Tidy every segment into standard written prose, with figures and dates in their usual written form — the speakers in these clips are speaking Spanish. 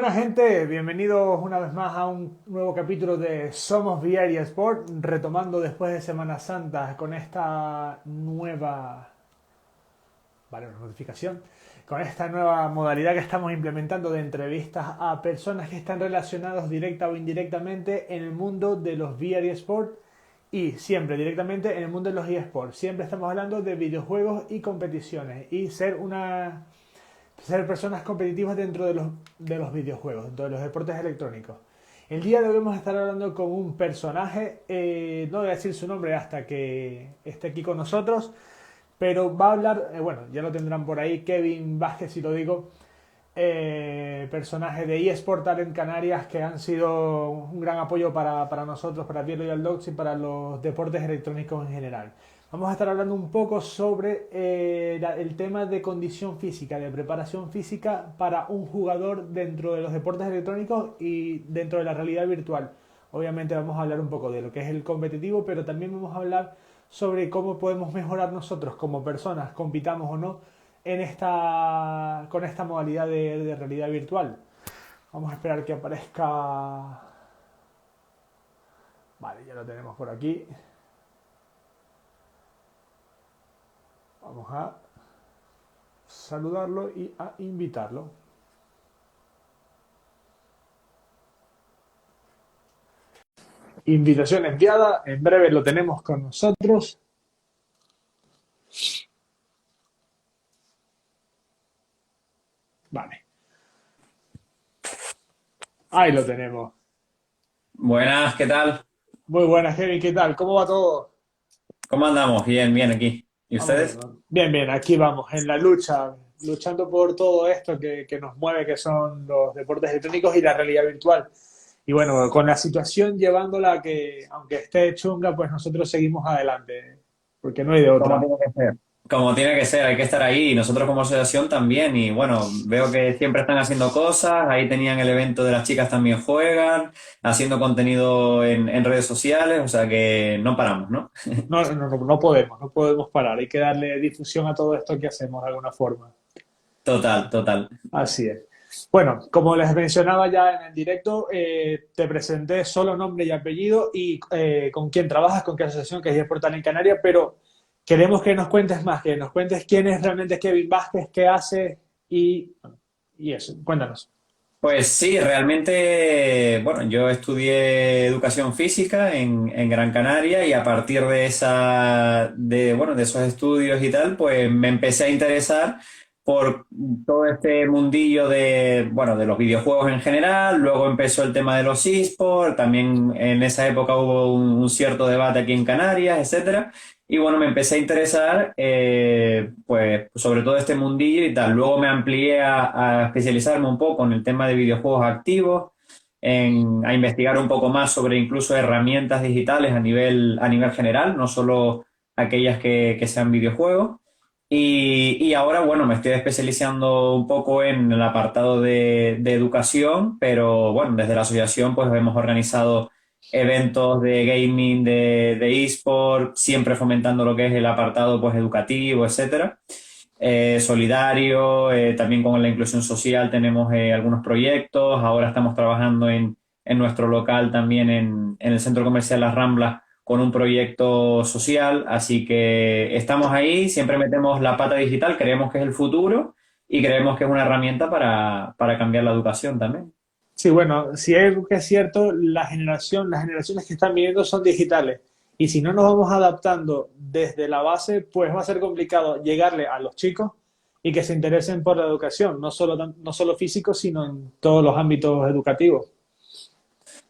Buena gente, bienvenidos una vez más a un nuevo capítulo de Somos VR y Sport, retomando después de Semana Santa con esta nueva, vale, una notificación, con esta nueva modalidad que estamos implementando de entrevistas a personas que están relacionados directa o indirectamente en el mundo de los VR y Sport y siempre directamente en el mundo de los eSports. Siempre estamos hablando de videojuegos y competiciones y ser personas competitivas dentro de los videojuegos, dentro de los deportes electrónicos. El día de hoy vamos a estar hablando con un personaje, no voy a decir su nombre hasta que esté aquí con nosotros, pero va a hablar, bueno, ya lo tendrán por ahí, Kevin Vázquez, si lo digo, personaje de eSport Talent Canarias que han sido un gran apoyo para nosotros, para Bielo y Dogs y para los deportes electrónicos en general. Vamos a estar hablando un poco sobre el tema de condición física, de preparación física para un jugador dentro de los deportes electrónicos y dentro de la realidad virtual. Obviamente vamos a hablar un poco de lo que es el competitivo, pero también vamos a hablar sobre cómo podemos mejorar nosotros como personas, compitamos o no, con esta modalidad de realidad virtual. Vamos a esperar que aparezca. Vale, ya lo tenemos por aquí. Vamos a saludarlo y a invitarlo. Invitación enviada, en breve lo tenemos con nosotros. Vale, ahí lo tenemos. Buenas, ¿qué tal? Muy buenas, Kevin, ¿qué tal? ¿Cómo va todo? ¿Cómo andamos? Bien, bien aquí. ¿Y Vamos ustedes? bien, bien, bien, aquí vamos, en la lucha, luchando por todo esto que nos mueve, que son los deportes electrónicos y la realidad virtual. Y bueno, con la situación llevándola a que, aunque esté chunga, pues nosotros seguimos adelante, porque no hay de ¿Cómo otra. tiene que ser? Como tiene que ser, hay que estar ahí y nosotros como asociación también. Y bueno, veo que siempre están haciendo cosas. Ahí tenían el evento de las chicas también juegan, haciendo contenido en redes sociales, o sea que no paramos, ¿no? No podemos parar, hay que darle difusión a todo esto que hacemos de alguna forma. Total, total. Así es. Bueno, como les mencionaba ya en el directo, te presenté solo nombre y apellido y con quién trabajas, con qué asociación, que es Portal en Canarias, pero queremos que nos cuentes más, que nos cuentes quién es realmente Kevin Vázquez, qué hace y eso. Cuéntanos. Pues sí, realmente, bueno, yo estudié educación física en Gran Canaria y a partir de bueno, de esos estudios y tal, pues me empecé a interesar por todo este mundillo de, bueno, de los videojuegos en general. Luego empezó el tema de los esports, también en esa época hubo un cierto debate aquí en Canarias, etcétera. Y bueno, me empecé a interesar, pues, sobre todo este mundillo y tal. Luego me amplié a especializarme un poco en el tema de videojuegos activos, a investigar un poco más sobre incluso herramientas digitales a nivel general, no solo aquellas que sean videojuegos. Y ahora, bueno, me estoy especializando un poco en el apartado de educación, pero bueno, desde la asociación pues hemos organizado eventos de gaming, de eSport, siempre fomentando lo que es el apartado pues educativo, etcétera. Solidario, también con la inclusión social tenemos algunos proyectos. Ahora estamos trabajando en nuestro local también en el Centro Comercial Las Ramblas con un proyecto social, así que estamos ahí, siempre metemos la pata digital, creemos que es el futuro y creemos que es una herramienta para cambiar la educación también. Sí, bueno, si es algo que es cierto, las generaciones que están viniendo son digitales. Y si no nos vamos adaptando desde la base, pues va a ser complicado llegarle a los chicos y que se interesen por la educación, no solo físico, sino en todos los ámbitos educativos.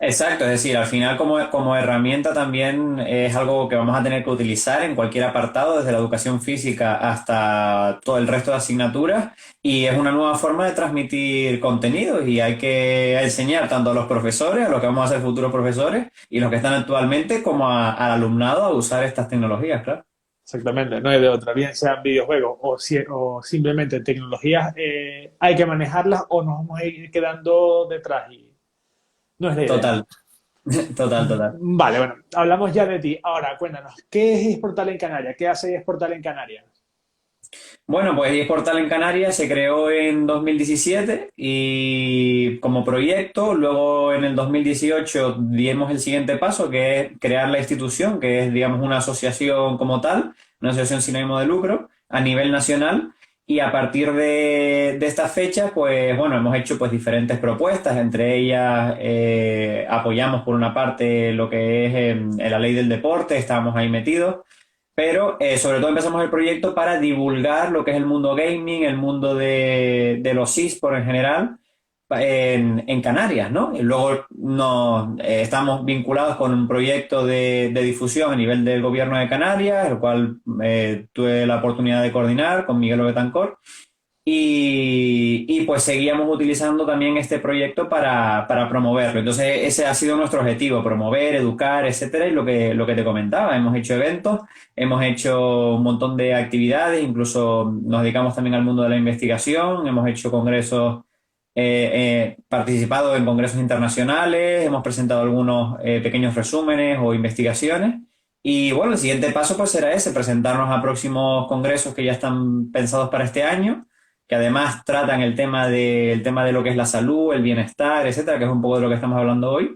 Exacto, es decir, al final como herramienta también es algo que vamos a tener que utilizar en cualquier apartado, desde la educación física hasta todo el resto de asignaturas, y es una nueva forma de transmitir contenidos y hay que enseñar tanto a los profesores, a los que vamos a ser futuros profesores, y los que están actualmente, como al alumnado a usar estas tecnologías, claro. Exactamente, no hay de otra. Bien sean videojuegos o simplemente tecnologías, hay que manejarlas o nos vamos a ir quedando detrás y no es la idea. Total, total, total. Vale, bueno, hablamos ya de ti. Ahora, cuéntanos, ¿qué es Esportal en Canarias? ¿Qué hace Esportal en Canarias? Bueno, pues eSportal en Canarias se creó en 2017 y como proyecto, luego en el 2018 dimos el siguiente paso, que es crear la institución, que es, digamos, una asociación como tal, una asociación sin ánimo de lucro a nivel nacional. Y a partir de esta fecha, pues bueno, hemos hecho pues diferentes propuestas, entre ellas apoyamos por una parte lo que es la ley del deporte, estábamos ahí metidos. Pero sobre todo empezamos el proyecto para divulgar lo que es el mundo gaming, el mundo de los eSports en general, en Canarias, ¿no? Y luego estamos vinculados con un proyecto de difusión a nivel del gobierno de Canarias, el cual tuve la oportunidad de coordinar con Miguel Betancor. Y pues seguíamos utilizando también este proyecto para promoverlo. Entonces ese ha sido nuestro objetivo, promover, educar, etcétera, y lo que te comentaba, hemos hecho eventos, hemos hecho un montón de actividades, incluso nos dedicamos también al mundo de la investigación, hemos hecho congresos, participado en congresos internacionales, hemos presentado algunos pequeños resúmenes o investigaciones. Y bueno, el siguiente paso pues será ese, presentarnos a próximos congresos que ya están pensados para este año, que además tratan el tema de lo que es la salud, el bienestar, etcétera, que es un poco de lo que estamos hablando hoy.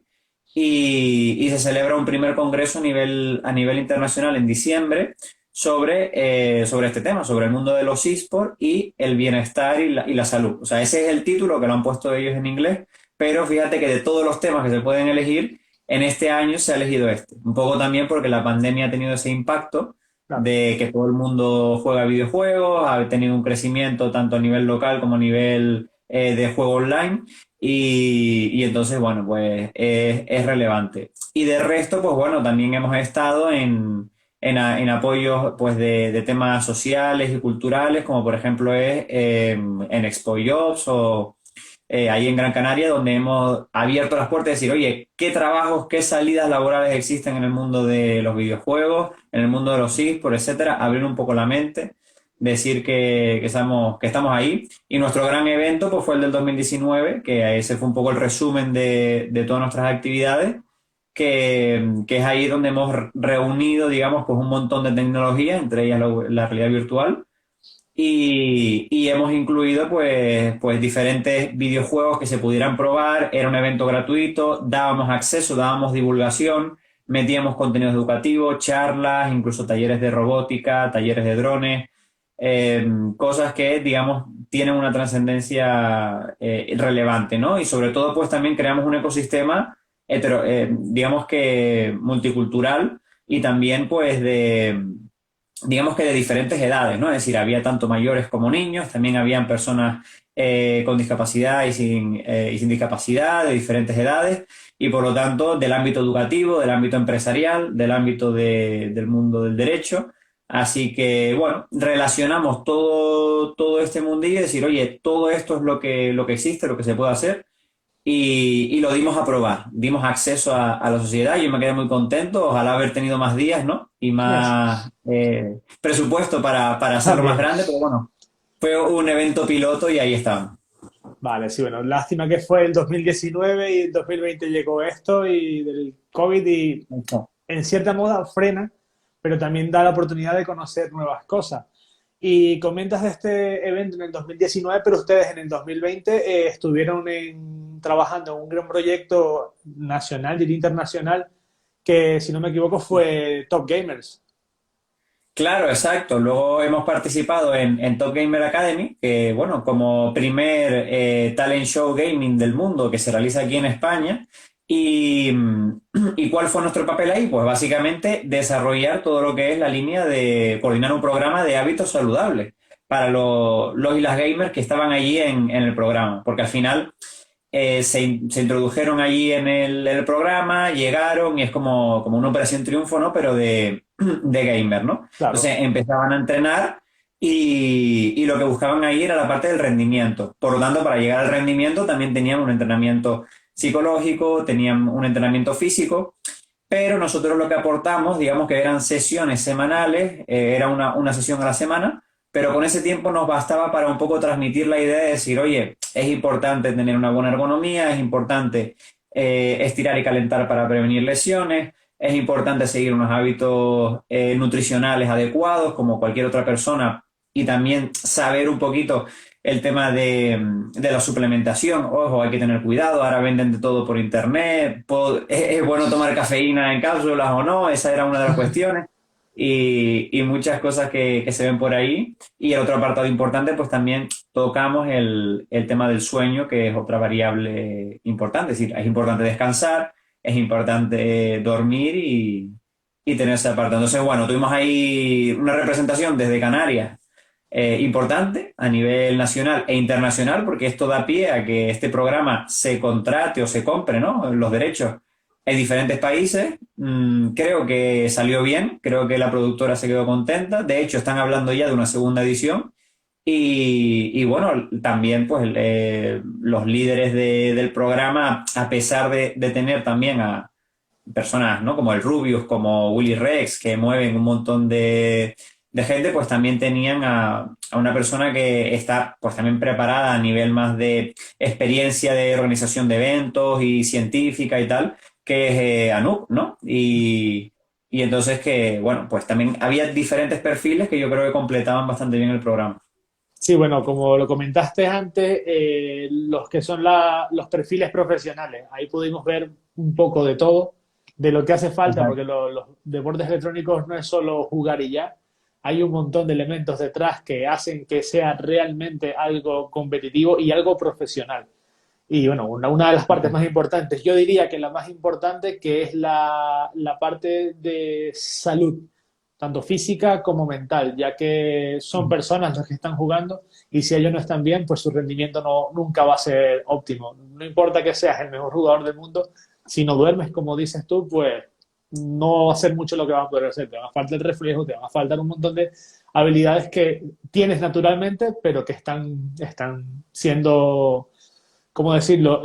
Y se celebra un primer congreso a nivel internacional en diciembre sobre este tema, sobre el mundo de los esports y el bienestar y la salud. O sea, ese es el título que lo han puesto ellos en inglés, pero fíjate que de todos los temas que se pueden elegir, en este año se ha elegido este. Un poco también porque la pandemia ha tenido ese impacto Claro. de que todo el mundo juega videojuegos, ha tenido un crecimiento tanto a nivel local como a nivel de juego online y entonces, bueno, pues es relevante. Y de resto, pues bueno, también hemos estado en apoyos pues de temas sociales y culturales, como por ejemplo es en Expo Jobs o ahí en Gran Canaria, donde hemos abierto las puertas y decir, oye, ¿qué trabajos, qué salidas laborales existen en el mundo de los videojuegos, en el mundo de los eSports, etcétera? Abrir un poco la mente, decir que estamos ahí. Y nuestro gran evento pues, fue el del 2019, que ese fue un poco el resumen de todas nuestras actividades, que es ahí donde hemos reunido, digamos, pues un montón de tecnologías, entre ellas la realidad virtual y hemos incluido pues diferentes videojuegos que se pudieran probar. Era un evento gratuito, dábamos acceso, dábamos divulgación, metíamos contenido educativo, charlas, incluso talleres de robótica, talleres de drones, cosas que, digamos, tienen una trascendencia relevante, ¿no? Y sobre todo, pues también creamos un ecosistema digamos que multicultural y también, pues, digamos que de diferentes edades, ¿no? Es decir, había tanto mayores como niños, también habían personas con discapacidad y sin discapacidad, de diferentes edades, y por lo tanto del ámbito educativo, del ámbito empresarial, del ámbito del mundo del derecho. Así que, bueno, relacionamos todo este mundillo y decir, oye, todo esto es lo que existe, lo que se puede hacer y lo dimos a probar, dimos acceso a la sociedad. Yo me quedé muy contento, ojalá haber tenido más días, ¿no? Y Yes. más presupuesto para hacerlo más También. grande, pero bueno, fue un evento piloto y ahí estamos. Vale, sí, bueno, lástima que fue el 2019 y el 2020 llegó esto y del COVID y en cierta moda frena, pero también da la oportunidad de conocer nuevas cosas. Y comentas de este evento en el 2019, pero ustedes en el 2020 estuvieron trabajando en un gran proyecto nacional y internacional que, si no me equivoco, fue Top Gamers. Claro, exacto. Luego hemos participado en Top Gamer Academy, que bueno, como primer talent show gaming del mundo que se realiza aquí en España. Y, ¿Y cuál fue nuestro papel ahí? Pues básicamente desarrollar todo lo que es la línea de coordinar un programa de hábitos saludables para los y las gamers que estaban allí en el programa. Porque al final se introdujeron allí en el programa, llegaron y es como una operación triunfo, ¿no? Pero de gamer, ¿no? Claro, Entonces empezaban a entrenar y lo que buscaban ahí era la parte del rendimiento. Por lo tanto, para llegar al rendimiento también tenían un entrenamiento psicológico, tenían un entrenamiento físico, pero nosotros lo que aportamos, digamos que eran sesiones semanales, era una sesión a la semana, pero con ese tiempo nos bastaba para un poco transmitir la idea de decir, oye, es importante tener una buena ergonomía, es importante estirar y calentar para prevenir lesiones, es importante seguir unos hábitos nutricionales adecuados, como cualquier otra persona y también saber un poquito el tema de la suplementación. Ojo, hay que tener cuidado, ahora venden de todo por internet, es bueno tomar cafeína en cápsulas o no, esa era una de las cuestiones. Y muchas cosas que se ven por ahí. Y el otro apartado importante, pues también tocamos el tema del sueño, que es otra variable importante. Es decir, es importante descansar, es importante dormir y tener ese apartado. Entonces, bueno, tuvimos ahí una representación desde Canarias importante a nivel nacional e internacional, porque esto da pie a que este programa se contrate o se compre, ¿no? Los derechos en diferentes países. Creo que salió bien, creo que la productora se quedó contenta. De hecho, están hablando ya de una segunda edición. Y bueno, también pues los líderes del programa, a pesar de tener también a personas, ¿no? Como el Rubius, como Willy Rex, que mueven un montón de gente, pues también tenían a una persona que está pues también preparada a nivel más de experiencia de organización de eventos y científica y tal, que es Anup, ¿no? Y entonces que, bueno, pues también había diferentes perfiles que yo creo que completaban bastante bien el programa. Sí, bueno, como lo comentaste antes, los que son los perfiles profesionales, ahí pudimos ver un poco de todo, de lo que hace falta, porque los deportes electrónicos no es solo jugar y ya, hay un montón de elementos detrás que hacen que sea realmente algo competitivo y algo profesional. Y bueno, una de las partes más importantes, yo diría que la más importante, que es la parte de salud, tanto física como mental, ya que son personas las que están jugando y si ellos no están bien, pues su rendimiento nunca va a ser óptimo. No importa que seas el mejor jugador del mundo, si no duermes, como dices tú, pues no va a ser mucho lo que vas a poder hacer. Te va a faltar el reflejo, te va a faltar un montón de habilidades que tienes naturalmente, pero que están siendo, ¿cómo decirlo?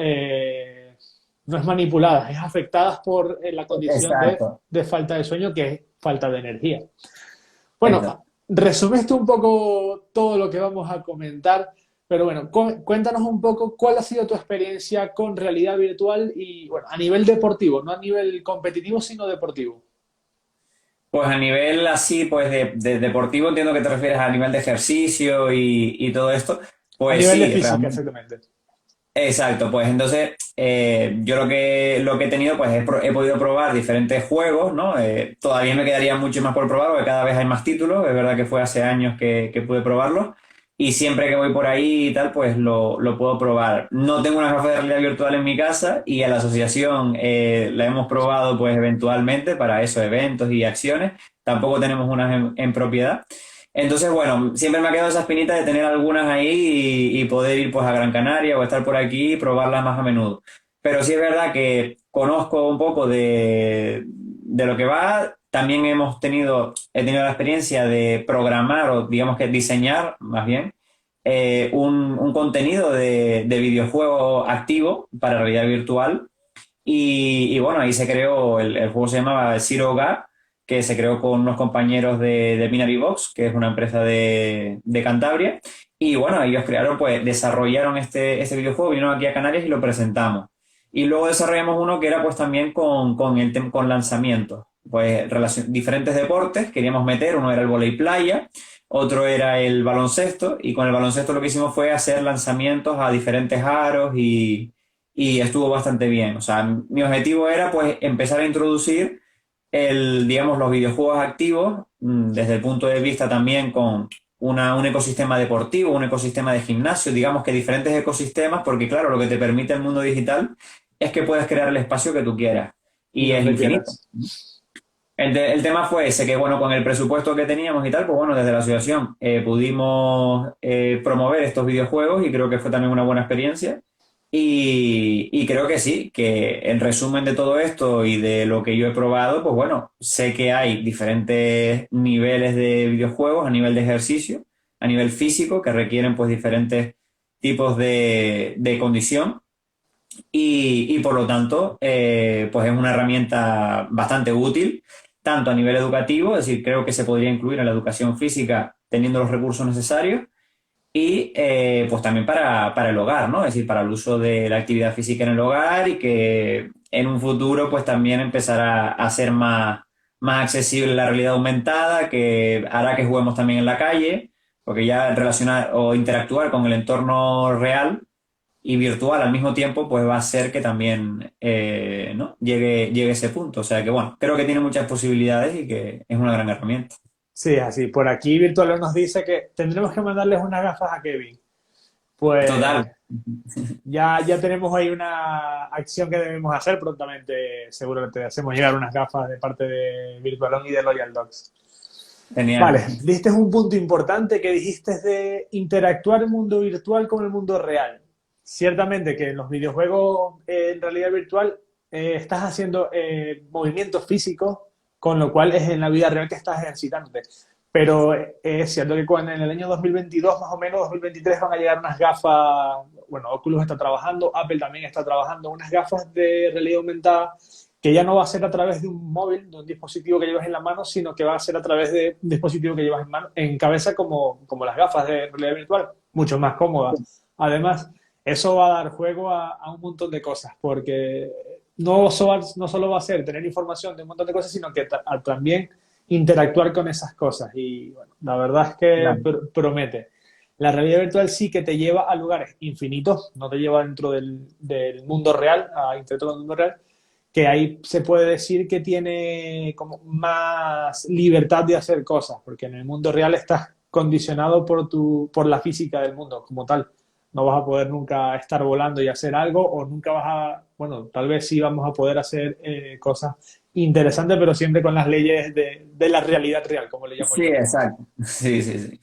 No es manipuladas, es afectadas por la condición Exacto, de falta de sueño, que es falta de energía. exacto. Bueno, resumiste un poco todo lo que vamos a comentar, pero bueno, cuéntanos un poco cuál ha sido tu experiencia con realidad virtual y, bueno, a nivel deportivo, no a nivel competitivo, sino deportivo. Pues a nivel así, pues de deportivo, entiendo que te refieres a nivel de ejercicio y todo esto. A Pues nivel de sí, física, realmente. exactamente. Exacto, pues entonces yo lo que he tenido, pues he podido probar diferentes juegos, ¿no? Todavía me quedaría mucho más por probar porque cada vez hay más títulos, es verdad que fue hace años que pude probarlo y siempre que voy por ahí y tal, pues lo puedo probar. No tengo una gafas de realidad virtual en mi casa y a la asociación la hemos probado pues eventualmente para esos eventos y acciones, tampoco tenemos unas en propiedad. Entonces, bueno, siempre me ha quedado esa espinita de tener algunas ahí y poder ir pues a Gran Canaria o estar por aquí y probarlas más a menudo. Pero sí es verdad que conozco un poco de lo que va. También he tenido la experiencia de programar o digamos que diseñar más bien un contenido de videojuego activo para realidad virtual y bueno, ahí se creó, el juego se llamaba Zero Gap, que se creó con unos compañeros de Binary Box, que es una empresa de Cantabria. Y bueno, ellos crearon, pues desarrollaron este videojuego, vinieron aquí a Canarias y lo presentamos. Y luego desarrollamos uno que era pues también con lanzamientos. Pues diferentes deportes queríamos meter, uno era el vóley playa, otro era el baloncesto, y con el baloncesto lo que hicimos fue hacer lanzamientos a diferentes aros y estuvo bastante bien. O sea, mi objetivo era pues empezar a introducir digamos, los videojuegos activos desde el punto de vista también con un ecosistema deportivo, un ecosistema de gimnasio, digamos que diferentes ecosistemas, porque claro, lo que te permite el mundo digital es que puedes crear el espacio que tú quieras Y y es donde infinito. quieras. El tema fue ese, que bueno, con el presupuesto que teníamos y tal, pues bueno, desde la asociación pudimos promover estos videojuegos y creo que fue también una buena experiencia. Y creo que sí, que en resumen de todo esto y de lo que yo he probado, pues bueno, sé que hay diferentes niveles de videojuegos a nivel de ejercicio, a nivel físico, que requieren pues diferentes tipos de condición y por lo tanto, pues es una herramienta bastante útil, tanto a nivel educativo, es decir, creo que se podría incluir en la educación física teniendo los recursos necesarios, y pues también para el hogar, ¿no? Es decir, para el uso de la actividad física en el hogar y que en un futuro pues también empezará a ser más accesible la realidad aumentada, que hará que juguemos también en la calle, porque ya relacionar o interactuar con el entorno real y virtual al mismo tiempo, pues va a hacer que también ¿no? llegue a ese punto. O sea que bueno, creo que tiene muchas posibilidades y que es una gran herramienta. Sí, así. Por aquí Virtual nos dice que tendremos que mandarles unas gafas a Kevin. Pues Total. ya tenemos ahí una acción que debemos hacer prontamente. Seguro que te hacemos llegar unas gafas de parte de Virtualon y de Loyal Dogs. Genial. Vale, diste un punto importante que dijiste de interactuar el mundo virtual con el mundo real. Ciertamente que en los videojuegos en realidad virtual estás haciendo movimientos físicos, con lo cual es en la vida real que estás ejercitándote. Pero es cierto que cuando en el año 2022, más o menos 2023, van a llegar unas gafas, bueno, Oculus está trabajando, Apple también está trabajando, unas gafas de realidad aumentada que ya no va a ser a través de un móvil, de un dispositivo que llevas en la mano, sino que va a ser a través de un dispositivo que llevas en mano, en cabeza como las gafas de realidad virtual, mucho más cómodas. Además, eso va a dar juego a un montón de cosas, porque no solo va a ser tener información de un montón de cosas, sino que también interactuar con esas cosas. Y bueno, la verdad es que Claro. promete. La realidad virtual sí que te lleva a lugares infinitos, no te lleva dentro del mundo real, a interactuar con el mundo real, que ahí se puede decir que tiene como más libertad de hacer cosas, porque en el mundo real estás condicionado por la física del mundo como tal. No vas a poder nunca estar volando y hacer algo, o nunca vas a, bueno, tal vez sí vamos a poder hacer cosas interesantes, pero siempre con las leyes de la realidad real, como le llamo Sí, yo. exacto. Sí, sí, sí.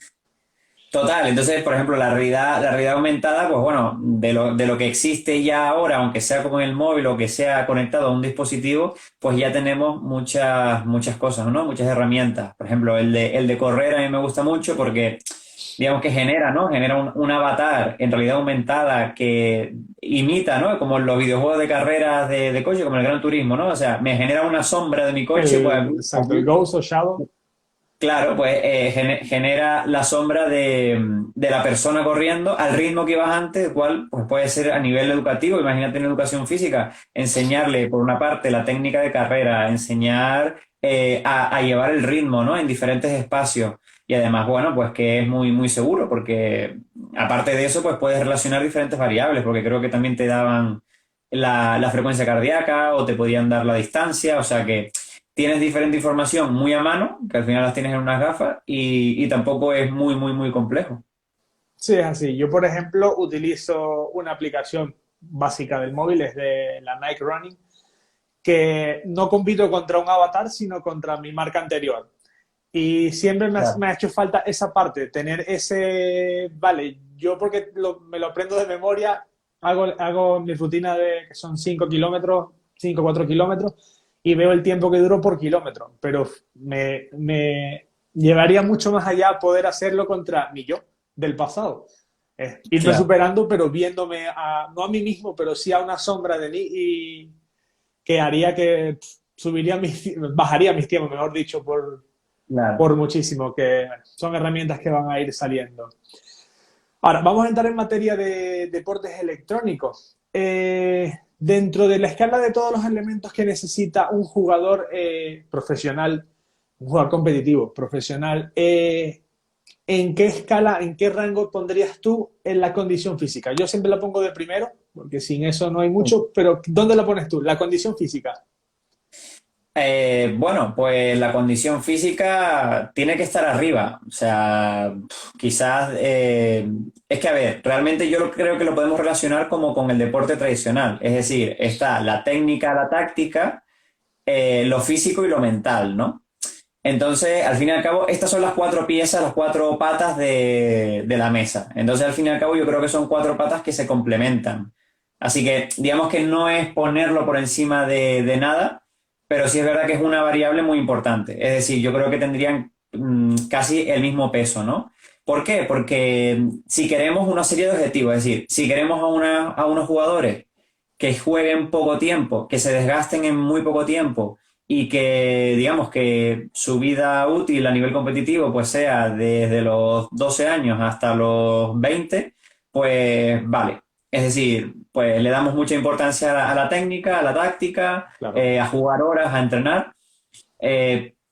Total, entonces, por ejemplo, la realidad aumentada, pues bueno, de lo que existe ya ahora, aunque sea con el móvil o que sea conectado a un dispositivo, pues ya tenemos muchas cosas, ¿no? Muchas herramientas. Por ejemplo, el de correr a mí me gusta mucho porque, digamos que genera, ¿no? Genera un avatar en realidad aumentada que imita, ¿no? Como en los videojuegos de carreras de coche, como el Gran Turismo, ¿no? O sea, me genera una sombra de mi coche, pues Exacto, el Ghost o Shadow. claro, pues genera la sombra de la persona corriendo al ritmo que ibas antes, el cual pues puede ser a nivel educativo. Imagínate en educación física, enseñarle por una parte la técnica de carrera, enseñar a llevar el ritmo, ¿no? En diferentes espacios. Y además, bueno, pues que es muy, muy seguro, porque aparte de eso, pues puedes relacionar diferentes variables, porque creo que también te daban la frecuencia cardíaca o te podían dar la distancia, o sea que tienes diferente información muy a mano, que al final las tienes en unas gafas, y tampoco es muy, muy, muy complejo. Sí, es así. Yo, por ejemplo, utilizo una aplicación básica del móvil, es de la Nike Running, que no compito contra un avatar, sino contra mi marca anterior. Y siempre me Claro. ha hecho falta esa parte, tener ese, vale, yo porque me lo aprendo de memoria, hago mi rutina de que son 5 kilómetros, 5 o 4 kilómetros, y veo el tiempo que duro por kilómetro, pero me llevaría mucho más allá poder hacerlo contra mi yo del pasado. Irme Claro. superando, pero viéndome no a mí mismo, pero sí a una sombra de mí y que haría que bajaría mis tiempos, mejor dicho, Claro. por muchísimo, que son herramientas que van a ir saliendo. Ahora, vamos a entrar en materia de deportes electrónicos. Dentro de la escala de todos los elementos que necesita un jugador profesional, un jugador competitivo profesional, ¿en qué escala, en qué rango pondrías tú en la condición física? Yo siempre la pongo de primero, porque sin eso no hay mucho, pero ¿dónde la pones tú? La condición física. Bueno, pues la condición física tiene que estar arriba. O sea, quizás es que, a ver, realmente yo creo que lo podemos relacionar como con el deporte tradicional. Es decir, está la técnica, la táctica, lo físico y lo mental, ¿no? Entonces, al fin y al cabo, estas son las cuatro piezas, las cuatro patas de la mesa. Entonces, al fin y al cabo, yo creo que son cuatro patas que se complementan. Así que, digamos que no es ponerlo por encima de nada, pero sí es verdad que es una variable muy importante. Es decir, yo creo que tendrían casi el mismo peso, ¿no? ¿Por qué? Porque si queremos una serie de objetivos, es decir, si queremos a unos jugadores que jueguen poco tiempo, que se desgasten en muy poco tiempo y que, digamos, que su vida útil a nivel competitivo pues sea desde los 12 años hasta los 20, pues vale. Es decir, pues le damos mucha importancia a la técnica, a la táctica, Claro. a jugar horas, a entrenar,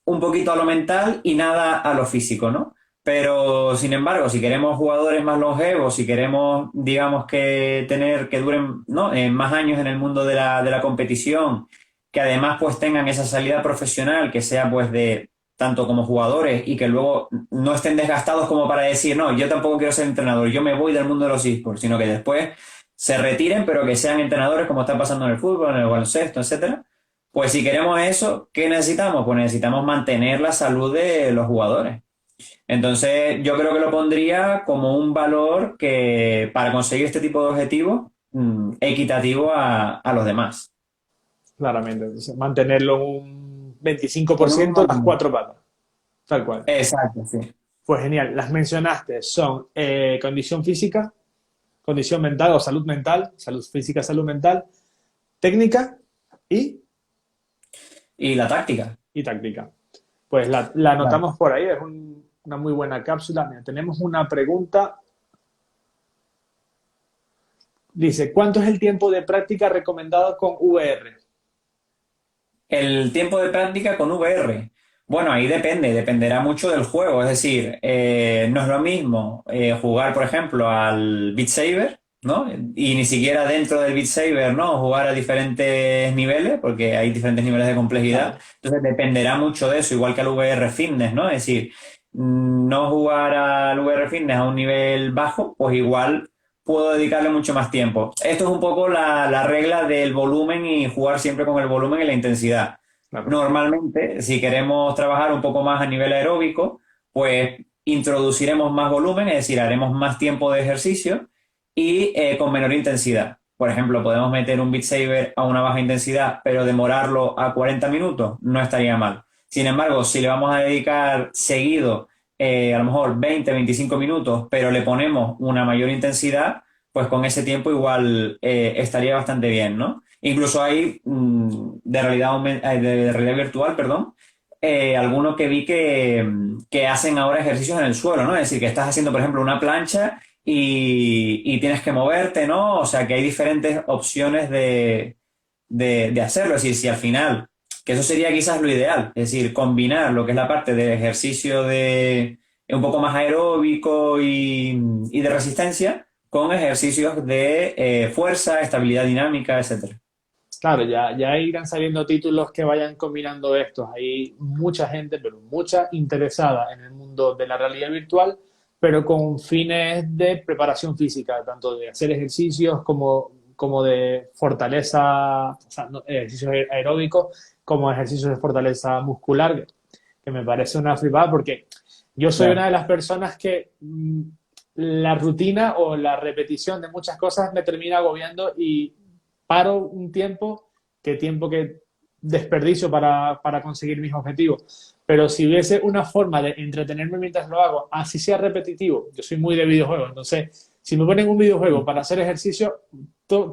un poquito a lo mental y nada a lo físico, ¿no? Pero, sin embargo, si queremos jugadores más longevos, si queremos, digamos, que tener, que duren, ¿no? Más años en el mundo de la competición, que además pues tengan esa salida profesional, que sea pues de tanto como jugadores y que luego no estén desgastados como para decir, no, yo tampoco quiero ser entrenador, yo me voy del mundo de los esports, sino que después se retiren, pero que sean entrenadores como está pasando en el fútbol, en el baloncesto, etcétera. Pues si queremos eso, ¿qué necesitamos? Pues necesitamos mantener la salud de los jugadores. Entonces, yo creo que lo pondría como un valor que para conseguir este tipo de objetivos, equitativo a los demás. Claramente. Entonces, mantenerlo en un Con un 25% las mínimo. cuatro patas. Tal cual. Exacto, sí. Pues genial. Las mencionaste. Son condición física, condición mental o salud física, salud mental, técnica y, Y la táctica. y táctica. Pues la Claro. anotamos por ahí. Es una muy buena cápsula. Mira, tenemos una pregunta. Dice, ¿cuánto es el tiempo de práctica recomendado con VR? El tiempo de práctica con VR. Bueno, ahí depende, dependerá mucho del juego. Es decir, no es lo mismo jugar, por ejemplo, al Beat Saber, ¿no? Y ni siquiera dentro del Beat Saber, ¿no? Jugar a diferentes niveles, porque hay diferentes niveles de complejidad. Claro, Entonces dependerá mucho de eso, igual que al VR Fitness, ¿no? Es decir, no jugar al VR Fitness a un nivel bajo, pues igual puedo dedicarle mucho más tiempo. Esto es un poco la regla del volumen y jugar siempre con el volumen y la intensidad. claro. Normalmente, si queremos trabajar un poco más a nivel aeróbico, pues introduciremos más volumen, es decir, haremos más tiempo de ejercicio y con menor intensidad. Por ejemplo, podemos meter un Beat Saber a una baja intensidad, pero demorarlo a 40 minutos, no estaría mal. Sin embargo, si le vamos a dedicar seguido, a lo mejor 20, 25 minutos, pero le ponemos una mayor intensidad, pues con ese tiempo igual estaría bastante bien, ¿no? Incluso hay de realidad virtual, perdón, algunos que vi que hacen ahora ejercicios en el suelo, ¿no? Es decir, que estás haciendo, por ejemplo, una plancha y tienes que moverte, ¿no? O sea, que hay diferentes opciones de hacerlo. Es decir, si al final, que eso sería quizás lo ideal, es decir, combinar lo que es la parte del ejercicio de un poco más aeróbico y de resistencia con ejercicios de fuerza, estabilidad dinámica, etcétera. Claro, ya irán saliendo títulos que vayan combinando estos. Hay mucha gente, pero mucha interesada en el mundo de la realidad virtual, pero con fines de preparación física, tanto de hacer ejercicios como de fortaleza, o sea, ejercicios aeróbicos, como ejercicios de fortaleza muscular, que me parece una flipada porque yo soy una Claro. de las personas que la rutina o la repetición de muchas cosas me termina agobiando y paro un tiempo que desperdicio para conseguir mis objetivos. Pero si hubiese una forma de entretenerme mientras lo hago, así sea repetitivo, yo soy muy de videojuegos, entonces si me ponen un videojuego para hacer ejercicio,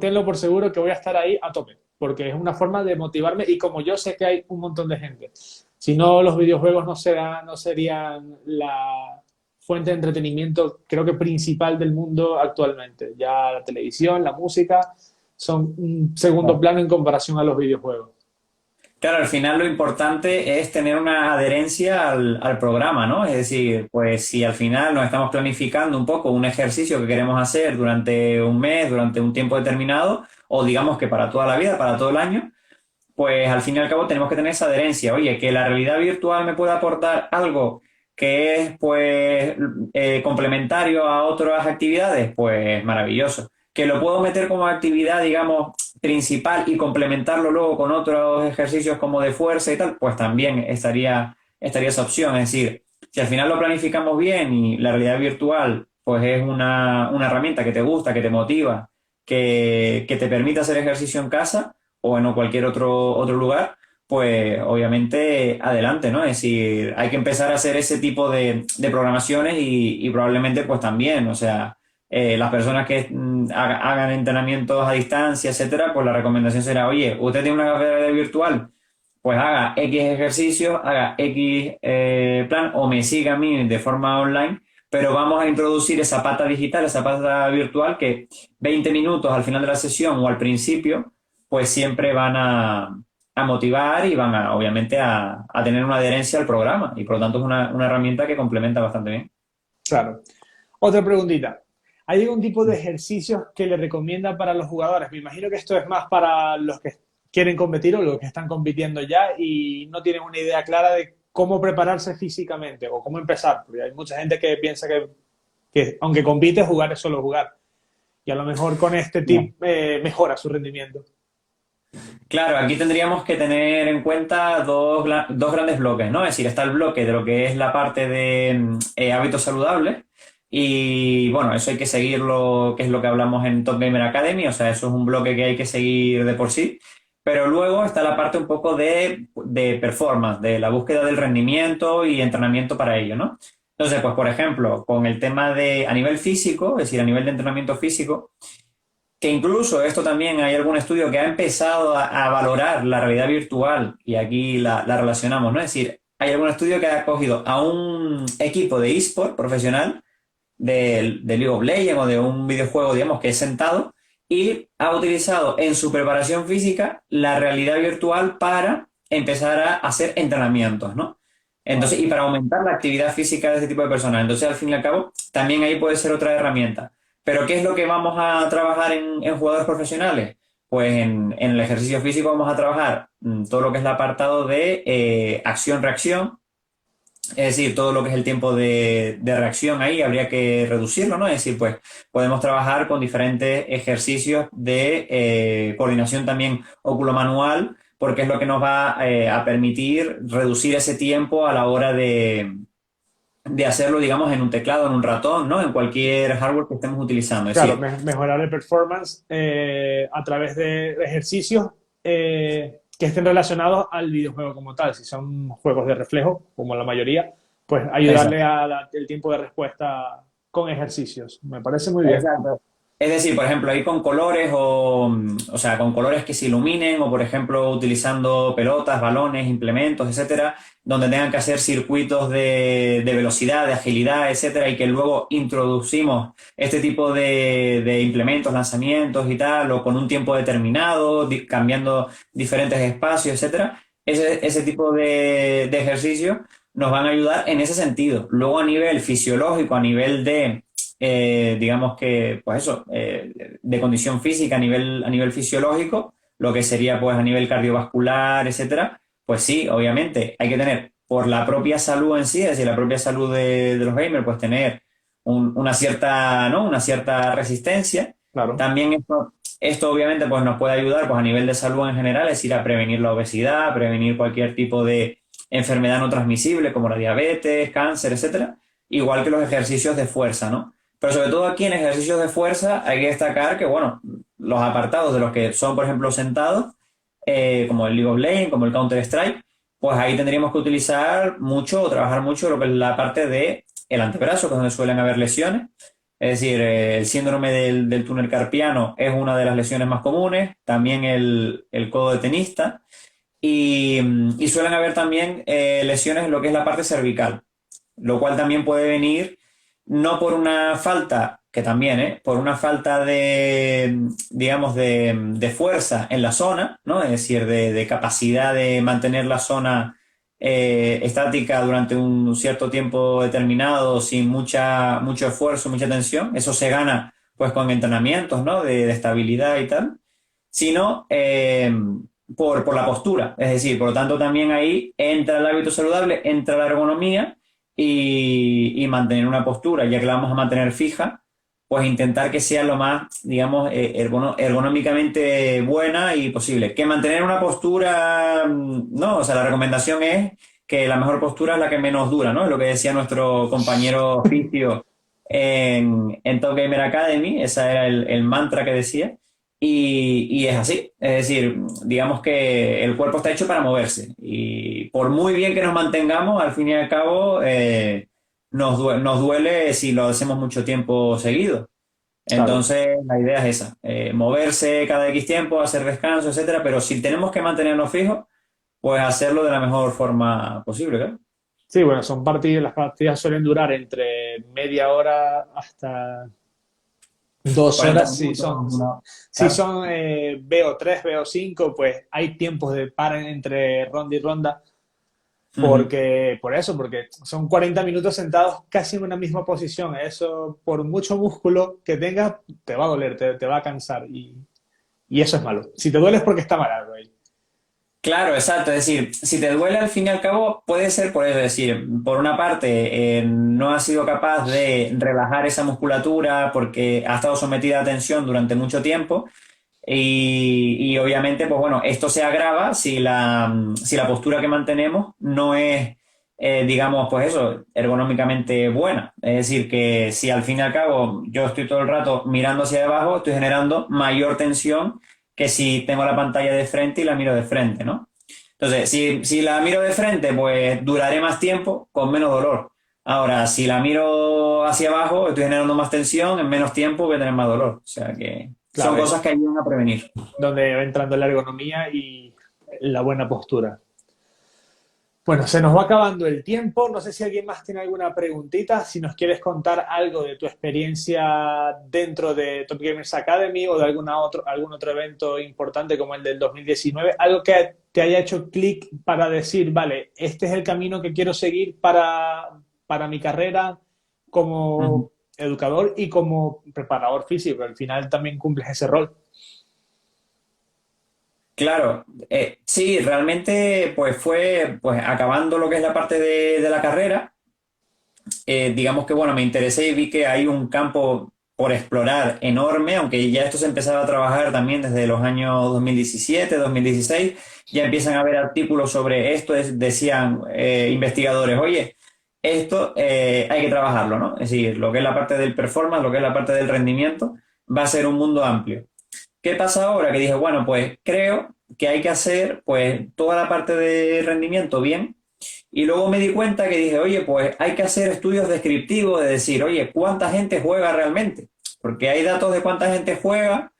tenlo por seguro que voy a estar ahí a tope, porque es una forma de motivarme y como yo sé que hay un montón de gente, si no los videojuegos no serían la fuente de entretenimiento creo que principal del mundo actualmente. Ya la televisión, la música son un segundo plano en comparación a los videojuegos. Claro, al final lo importante es tener una adherencia al programa, ¿no? Es decir, pues si al final nos estamos planificando un poco un ejercicio que queremos hacer durante un mes, durante un tiempo determinado, o digamos que para toda la vida, para todo el año, pues al fin y al cabo tenemos que tener esa adherencia. Oye, que la realidad virtual me puede aportar algo que es pues complementario a otras actividades, pues maravilloso. Que lo puedo meter como actividad, digamos, principal y complementarlo luego con otros ejercicios como de fuerza y tal, pues también estaría esa opción. Es decir, si al final lo planificamos bien y la realidad virtual pues es una herramienta que te gusta, que te motiva, que te permite hacer ejercicio en casa, o en cualquier otro lugar, pues obviamente adelante, ¿no? Es decir, hay que empezar a hacer ese tipo de programaciones y probablemente pues también, o sea, las personas que hagan entrenamientos a distancia, etcétera, pues la recomendación será, oye, usted tiene una carrera virtual, pues haga X ejercicio, haga X plan o me siga a mí de forma online, pero vamos a introducir esa pata digital, esa pata virtual que 20 minutos al final de la sesión o al principio, pues siempre van a motivar y van a, obviamente, a tener una adherencia al programa y por lo tanto es una herramienta que complementa bastante bien. Claro. Otra preguntita. ¿Hay algún tipo de ejercicios que le recomienda para los jugadores? Me imagino que esto es más para los que quieren competir o los que están compitiendo ya y no tienen una idea clara de cómo prepararse físicamente o cómo empezar. Porque hay mucha gente que piensa que aunque compite, jugar es solo jugar. Y a lo mejor con este tip mejora su rendimiento. Claro, aquí tendríamos que tener en cuenta dos grandes bloques, ¿no? Es decir, está el bloque de lo que es la parte de hábitos saludables y bueno, eso hay que seguirlo, que es lo que hablamos en Top Gamer Academy, o sea, eso es un bloque que hay que seguir de por sí, pero luego está la parte un poco de performance, de la búsqueda del rendimiento y entrenamiento para ello, ¿no? Entonces, pues por ejemplo, con el tema de a nivel físico, es decir, a nivel de entrenamiento físico, que incluso esto también hay algún estudio que ha empezado a valorar la realidad virtual y aquí la relacionamos, ¿no? Es decir, hay algún estudio que ha cogido a un equipo de eSport profesional de League of Legends o de un videojuego, digamos, que es sentado y ha utilizado en su preparación física la realidad virtual para empezar a hacer entrenamientos, ¿no? Entonces, Vale. y para aumentar la actividad física de este tipo de personas. Entonces, al fin y al cabo, también ahí puede ser otra herramienta. Pero ¿qué es lo que vamos a trabajar en jugadores profesionales? Pues en el ejercicio físico vamos a trabajar todo lo que es el apartado de acción-reacción, es decir, todo lo que es el tiempo de reacción ahí habría que reducirlo, ¿no? Es decir, pues podemos trabajar con diferentes ejercicios de coordinación también óculo-manual, porque es lo que nos va a permitir reducir ese tiempo a la hora de hacerlo, digamos, en un teclado, en un ratón, ¿no? En cualquier hardware que estemos utilizando. Es Claro, decir, mejorar el performance a través de ejercicios que estén relacionados al videojuego como tal. Si son juegos de reflejo, como la mayoría, pues ayudarle exacto. al tiempo de respuesta con ejercicios. Me parece muy bien. Exacto. Es decir, por ejemplo, ahí con colores o sea, con colores que se iluminen o, por ejemplo, utilizando pelotas, balones, implementos, etcétera, donde tengan que hacer circuitos de velocidad, de agilidad, etcétera, y que luego introducimos este tipo de implementos, lanzamientos y tal, o con un tiempo determinado, cambiando diferentes espacios, etcétera. Ese tipo de ejercicios nos van a ayudar en ese sentido. Luego, a nivel fisiológico, a nivel de digamos que, pues eso, de condición física a nivel fisiológico, lo que sería pues a nivel cardiovascular, etcétera, pues sí, obviamente hay que tener por la propia salud en sí, es decir, la propia salud de los gamers, pues tener una cierta, ¿no? Una cierta resistencia. Claro. También esto obviamente pues nos puede ayudar pues a nivel de salud en general, es decir, a prevenir la obesidad, a prevenir cualquier tipo de enfermedad no transmisible como la diabetes, cáncer, etcétera, igual que los ejercicios de fuerza, ¿no? Pero sobre todo aquí en ejercicios de fuerza hay que destacar que, bueno, los apartados de los que son, por ejemplo, sentados, como el League of Legends, como el Counter-Strike, pues ahí tendríamos que utilizar mucho o trabajar mucho lo que es la parte de el antebrazo, que es donde suelen haber lesiones. Es decir, el síndrome del túnel carpiano es una de las lesiones más comunes, también el codo de tenista, y suelen haber también lesiones en lo que es la parte cervical, lo cual también puede venir no por una falta, que también, por una falta de, digamos, de fuerza en la zona, ¿no? Es decir, de capacidad de mantener la zona estática durante un cierto tiempo determinado, sin mucho esfuerzo, mucha tensión. Eso se gana, pues, con entrenamientos, ¿no? De estabilidad y tal. Sino por la postura. Es decir, por lo tanto, también ahí entra el hábito saludable, entra la ergonomía y mantener una postura, ya que la vamos a mantener fija, pues intentar que sea lo más, digamos, ergonómicamente buena y posible. Que mantener una postura, no, o sea, la recomendación es que la mejor postura es la que menos dura, ¿no? Es lo que decía nuestro compañero Fisio en Top Gamer Academy, ese era el mantra que decía. Y es así, es decir, digamos que el cuerpo está hecho para moverse y por muy bien que nos mantengamos, al fin y al cabo nos duele si lo hacemos mucho tiempo seguido. Claro. Entonces la idea es esa, moverse cada X tiempo, hacer descanso, etcétera, pero si tenemos que mantenernos fijos, pues hacerlo de la mejor forma posible, ¿claro? Sí, bueno, son partidas, las partidas suelen durar entre media hora hasta 2 horas 40 si minutos, son, una... si Claro. son BO3, BO5, pues hay tiempos de para entre ronda y ronda. Ujú. por eso, porque son 40 minutos sentados casi en una misma posición. Eso, por mucho músculo que tengas, te va a doler, te va a cansar y eso es malo. Si te duele es porque está mal algo ahí. Claro, exacto. Es decir, si te duele al fin y al cabo, puede ser por eso. Es decir, por una parte, no has sido capaz de relajar esa musculatura porque ha estado sometida a tensión durante mucho tiempo. Y obviamente, pues bueno, esto se agrava si la postura que mantenemos no es, digamos, pues eso, ergonómicamente buena. Es decir, que si al fin y al cabo yo estoy todo el rato mirando hacia abajo, estoy generando mayor tensión que si tengo la pantalla de frente y la miro de frente, ¿no? Entonces, si la miro de frente, pues duraré más tiempo con menos dolor. Ahora, si la miro hacia abajo, estoy generando más tensión, en menos tiempo voy a tener más dolor. O sea que son Claro, es cosas que ayudan a prevenir. donde va entrando la ergonomía y la buena postura. Bueno, se nos va acabando el tiempo. No sé si alguien más tiene alguna preguntita. Si nos quieres contar algo de tu experiencia dentro de Top Gamers Academy o de algún otro evento importante como el del 2019, algo que te haya hecho clic para decir, vale, este es el camino que quiero seguir para mi carrera Ujú. como educador y como preparador físico. Al final también cumples ese rol. Claro, sí, realmente pues fue pues acabando lo que es la parte de la carrera, digamos que bueno, me interesé y vi que hay un campo por explorar enorme, aunque ya esto se empezaba a trabajar también desde los años 2017, 2016, ya empiezan a haber artículos sobre esto, decían investigadores, oye, esto hay que trabajarlo, ¿no? Es decir, lo que es la parte del performance, lo que es la parte del rendimiento, va a ser un mundo amplio. ¿Qué pasa ahora? Que dije, bueno, pues creo que hay que hacer pues toda la parte de rendimiento bien. Y luego me di cuenta que dije, oye, pues hay que hacer estudios descriptivos de decir, oye, ¿cuánta gente juega realmente? Porque hay datos de cuánta gente juega,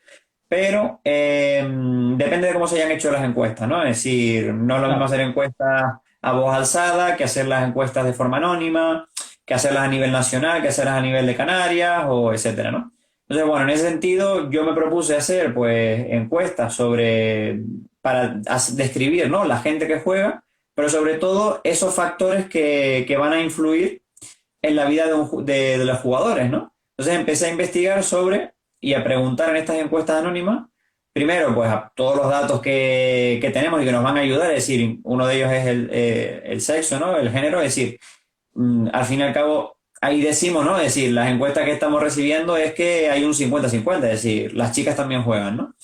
pero depende de cómo se hayan hecho las encuestas, ¿no? Es decir, no es lo mismo Claro. hacer encuestas a voz alzada que hacer las encuestas de forma anónima, que hacerlas a nivel nacional, que hacerlas a nivel de Canarias o etcétera, ¿no? Entonces, bueno, en ese sentido yo me propuse hacer pues encuestas para describir, ¿no? La gente que juega, pero sobre todo esos factores que van a influir en la vida de los jugadores, ¿no? Entonces empecé a investigar sobre y a preguntar en estas encuestas anónimas, primero, pues a todos los datos que tenemos y que nos van a ayudar, es decir, uno de ellos es el sexo, ¿no? El género, es decir, al fin y al cabo, ahí decimos, ¿no? Es decir, las encuestas que estamos recibiendo es que hay un 50-50, es decir, las chicas también juegan, ¿no?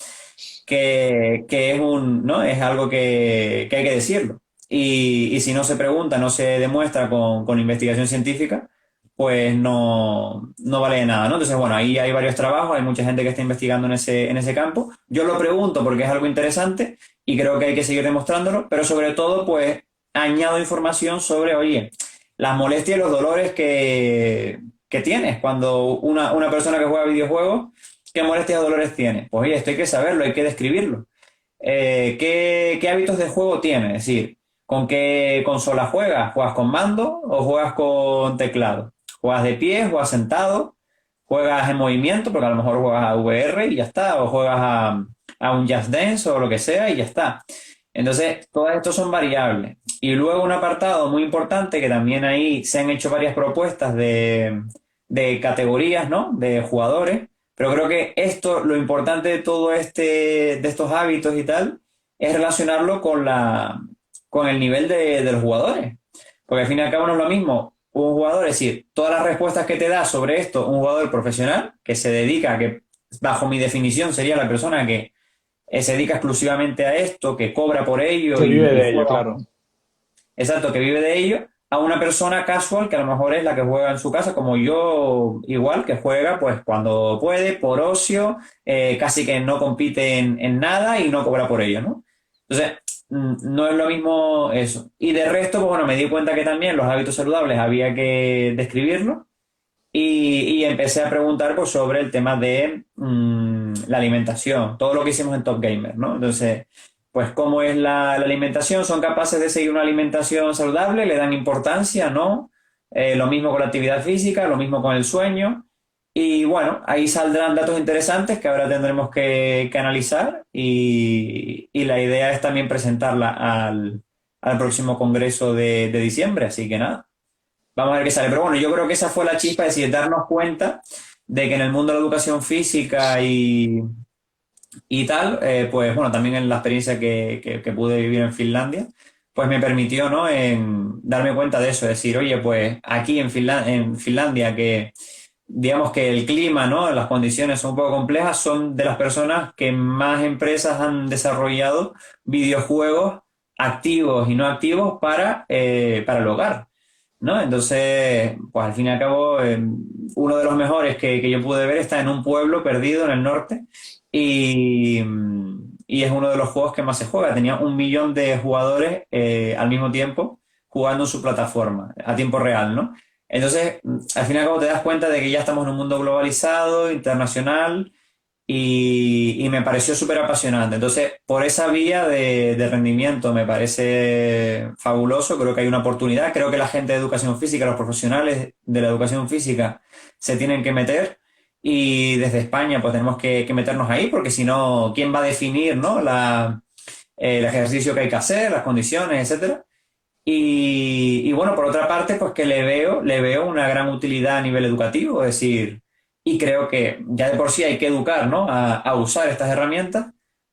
Que es ¿no? Es algo que hay que decirlo. Y si no se pregunta, no se demuestra con investigación científica, pues no vale de nada, ¿no? Entonces, bueno, ahí hay varios trabajos, hay mucha gente que está investigando en ese campo. Yo lo pregunto porque es algo interesante y creo que hay que seguir demostrándolo, pero sobre todo, pues, añado información sobre, oye, las molestias y los dolores que tienes cuando una persona que juega videojuegos, ¿qué molestias o dolores tiene? Pues oye, esto hay que saberlo, hay que describirlo. ¿Qué hábitos de juego tienes? Es decir, ¿con qué consola juegas? ¿Juegas con mando o juegas con teclado? ¿Juegas de pie? ¿Juegas sentado? ¿Juegas en movimiento? Porque a lo mejor juegas a VR y ya está, o juegas a un Just Dance o lo que sea y ya está. Entonces, todas estos son variables. Y luego un apartado muy importante que también ahí se han hecho varias propuestas de categorías, ¿no? De jugadores, pero creo que esto, lo importante de todo de estos hábitos y tal, es relacionarlo con el nivel de los jugadores. Porque al fin y al cabo no es lo mismo un jugador, es decir, todas las respuestas que te da sobre esto, un jugador profesional que se dedica, que bajo mi definición sería la persona que se dedica exclusivamente a esto, que cobra por ello Que vive y de ello, juega, claro. exacto, que vive de ello, a una persona casual que a lo mejor es la que juega en su casa, como yo, igual, que juega pues cuando puede, por ocio, casi que no compite en nada y no cobra por ello, ¿no? Entonces, no es lo mismo eso. Y de resto, pues bueno, me di cuenta que también los hábitos saludables había que describirlos y empecé a preguntar pues, sobre el tema de la alimentación, todo lo que hicimos en Top Gamer, ¿no? Entonces, pues cómo es la alimentación, son capaces de seguir una alimentación saludable, le dan importancia, ¿no? Lo mismo con la actividad física, lo mismo con el sueño. Y bueno, ahí saldrán datos interesantes que ahora tendremos que analizar y la idea es también presentarla al próximo congreso de diciembre, así que nada, vamos a ver qué sale. Pero bueno, yo creo que esa fue la chispa, es decir, darnos cuenta de que en el mundo de la educación física y tal, pues bueno, también en la experiencia que pude vivir en Finlandia, pues me permitió, ¿no? En darme cuenta de eso, decir, oye, pues aquí en Finlandia, que digamos que el clima, ¿no? Las condiciones son un poco complejas, son de las personas que más empresas han desarrollado videojuegos activos y no activos para el hogar, ¿no? Entonces, pues al fin y al cabo, uno de los mejores que yo pude ver está en un pueblo perdido en el norte y, y es uno de los juegos que más se juega. Tenía 1 millón de jugadores al mismo tiempo jugando en su plataforma a tiempo real, ¿no? Entonces, al final, como te das cuenta de que ya estamos en un mundo globalizado, internacional, y me pareció súper apasionante. Entonces, por esa vía de rendimiento me parece fabuloso, creo que hay una oportunidad, creo que la gente de educación física, los profesionales de la educación física se tienen que meter y desde España pues tenemos que meternos ahí porque si no, ¿quién va a definir, ¿no? El ejercicio que hay que hacer, las condiciones, etcétera? Y bueno, por otra parte, pues que le veo una gran utilidad a nivel educativo, es decir, y creo que ya de por sí hay que educar, ¿no? A usar estas herramientas,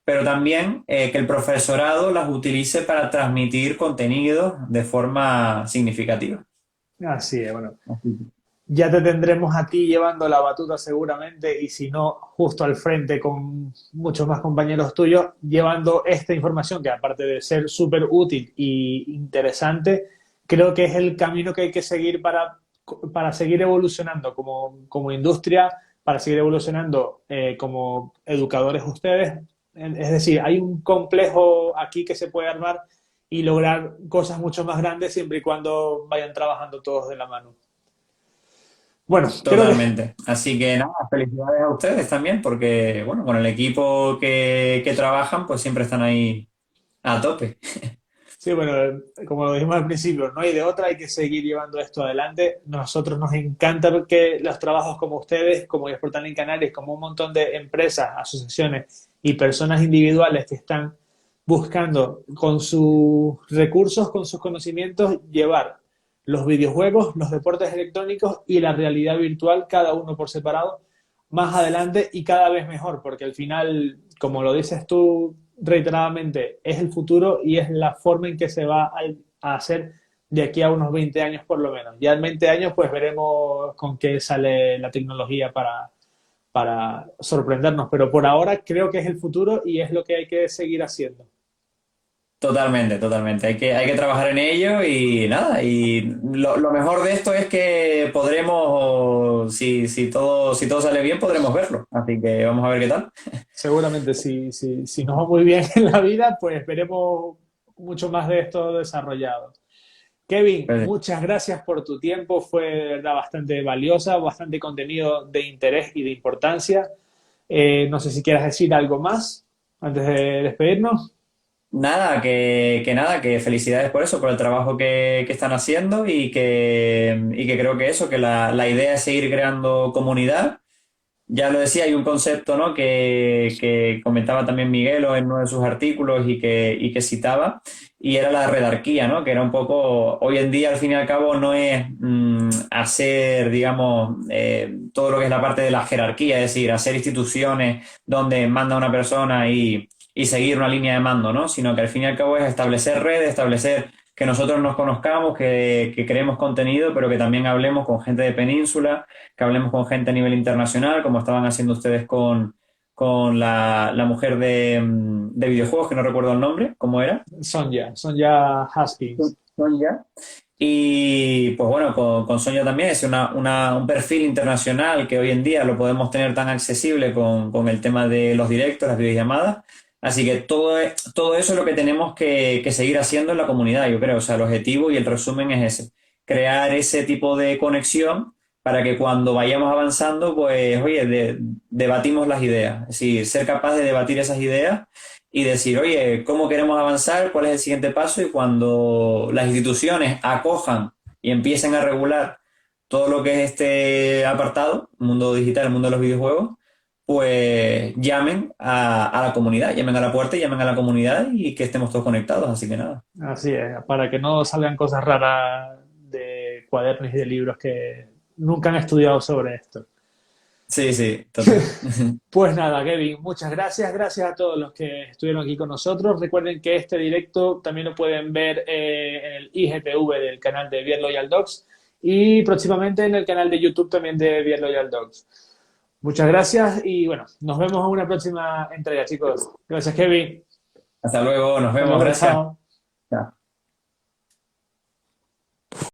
pero también que el profesorado las utilice para transmitir contenidos de forma significativa. Así es, bueno. Ya te tendremos a ti llevando la batuta seguramente y si no, justo al frente con muchos más compañeros tuyos, llevando esta información que aparte de ser súper útil e interesante, creo que es el camino que hay que seguir para seguir evolucionando como industria, para seguir evolucionando como educadores ustedes. Es decir, hay un complejo aquí que se puede armar y lograr cosas mucho más grandes siempre y cuando vayan trabajando todos de la mano. Bueno, creo que Totalmente. Así que nada, felicidades a ustedes también, porque bueno, con el equipo que trabajan, pues siempre están ahí a tope. sí, bueno, como lo dijimos al principio, no hay de otra, hay que seguir llevando esto adelante. Nosotros nos encanta que los trabajos como ustedes, como Esportal en Canarias, como un montón de empresas, asociaciones y personas individuales que están buscando con sus recursos, con sus conocimientos, llevar los videojuegos, los deportes electrónicos y la realidad virtual, cada uno por separado, más adelante y cada vez mejor, porque al final, como lo dices tú reiteradamente, es el futuro y es la forma en que se va a hacer de aquí a unos 20 años por lo menos. Ya en 20 años pues veremos con qué sale la tecnología para sorprendernos, pero por ahora creo que es el futuro y es lo que hay que seguir haciendo. Totalmente, totalmente. Hay que trabajar en ello y nada. Y lo mejor de esto es que podremos, si todo sale bien, podremos verlo. Así que vamos a ver qué tal. Seguramente si nos va muy bien en la vida, pues veremos mucho más de esto desarrollado. Kevin, Pues, muchas gracias por tu tiempo, fue de verdad bastante valiosa, bastante contenido de interés y de importancia. No sé si quieras decir algo más antes de despedirnos. nada, que felicidades por eso, por el trabajo que están haciendo y que creo que eso, que la idea es seguir creando comunidad. Ya lo decía, hay un concepto, ¿no? que comentaba también Miguelo en uno de sus artículos y que citaba, y era la redarquía, ¿no? Que era un poco, hoy en día al fin y al cabo no es hacer, digamos, todo lo que es la parte de la jerarquía, es decir, hacer instituciones donde manda una persona y seguir una línea de mando, ¿no? Sino que al fin y al cabo es establecer redes, establecer que nosotros nos conozcamos, que creemos contenido, pero que también hablemos con gente de península, que hablemos con gente a nivel internacional, como estaban haciendo ustedes con la mujer de videojuegos, que no recuerdo el nombre, ¿cómo era? Sonja Haskins. Sonia. Y pues bueno, con Sonia también es un perfil internacional que hoy en día lo podemos tener tan accesible con el tema de los directos, las videollamadas. Así que todo eso es lo que tenemos que seguir haciendo en la comunidad, yo creo. O sea, el objetivo y el resumen es ese, crear ese tipo de conexión para que cuando vayamos avanzando, pues, oye, debatimos las ideas. Es decir, ser capaz de debatir esas ideas y decir, oye, ¿cómo queremos avanzar? ¿Cuál es el siguiente paso? Y cuando las instituciones acojan y empiecen a regular todo lo que es este apartado, el mundo digital, el mundo de los videojuegos, pues llamen a la comunidad, llamen a la puerta y llamen a la comunidad y que estemos todos conectados, así que nada. Así es, para que no salgan cosas raras de cuadernos y de libros que nunca han estudiado sobre esto. Sí, sí, total. Pues nada, Kevin, muchas gracias. Gracias a todos los que estuvieron aquí con nosotros. Recuerden que este directo también lo pueden ver en el IGTV del canal de Beer Loyal Dogs y próximamente en el canal de YouTube también de Beer Loyal Dogs. Muchas gracias y bueno, nos vemos en una próxima entrega, chicos. Gracias, Kevin. Hasta luego, nos Hasta vemos, luego, gracias. chao. Chao.